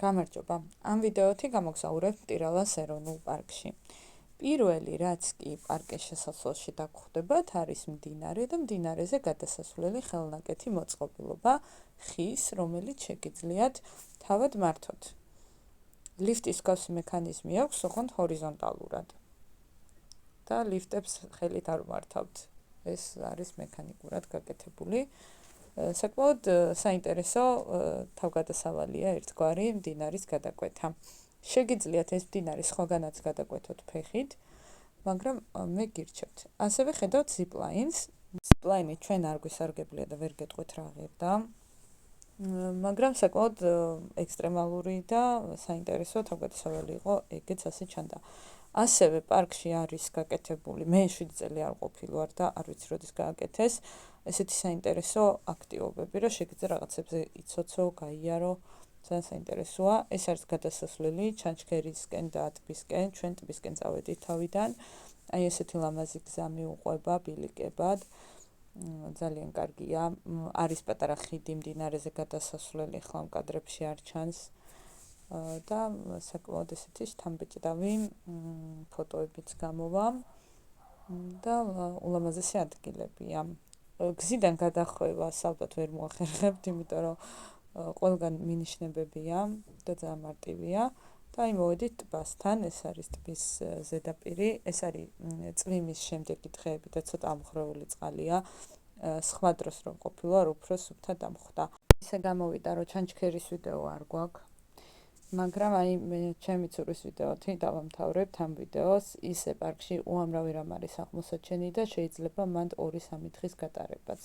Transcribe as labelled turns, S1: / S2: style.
S1: გამარჯობა. ამ ვიდეოთი გამოგზაურებთ მტირალას ეროვნულ პარკში. პირველი, რაც კი პარკის შესასვლელში დაგხვდებათ, არის მდინარე და მდინარეზე გადასასვლელი ხელნაკეთი მოწყობილობა ხის, რომელიც შეგიძლიათ თავად მართოთ. ლიფტის მსგავსი მექანიზმი აქვს, ოღონდ ჰორიზონტალურად. და ლიფტებს ხელით არ მართავთ. ეს არის მექანიკურად გაკეთებული. საკმაოდ საინტერესო თავგადასავალია ერთგვარი მდინარის გადაკვეთა. შეგიძლიათ ეს მდინარი სხვაგანაც გადაკვეთოთ ფეხით, მაგრამ მე გირჩევთ. ასევე ხედავთ zip-lines. Zip-line ჩვენ არ გვისარგებლია და ვერ გეტყვით რა ღირდა. მაგრამ საკმაოდ ექსტრემალური და საინტერესო თავგადასავალი იყო, ეგეც ასე ჩანდა. ასევე პარკში არის გაკეთებული, მე 7 წელი არ ყოფილვარ და არ ვიცი როდის გააკეთეს, ესეთი საინტერესო აქტივობები, რომ შეგიძლია რაღაცებზე იცოცო, გაიარო, ძალიან საინტერესოა. ეს არის გადასასვლელი ჩანჩქერისკენ და ტბისკენ, ჩვენ ტბისკენ წავედით თავიდან. აი ესეთი ლამაზი გზა მიუყვება ბილიკებად. ძალიან კარგია. არის პატარა ხიდი მდინარეზე გადასასვლელი, ხლა კადრებში არ ჩანს. და საკმაოდ ესეთი შთამბეჭდავი ფოტოებიც გამოვა და ულამაზესი ადგილებია. გზიდან გადახვევას ალბათ ვერ მოახერხებთ, იმიტომ რომ ყველგან მინიშნებებია და ძალიან მარტივია. და აი მოვედით ტბასთან, ეს არის ტბის ზედაპირი, ეს არის წვიმის შემდეგი დღეები და ცოტა ამხრეული წყალია. სხვა დროს რომ ყოფილვარ, უფრო სუფთად ამხვდა. ისე გამოვიდა, რომ ჩანჩქერის ვიდეო არ გვაქვს. მაგრამ აი ჩემი ცურის ვიდეოთი დავამთავრებთ ამ ვიდეოს. ისე პარკში უამრავი რამ არის აღმოსაჩენი და შეიძლება მანდ 2-3 დღის გატარებაც.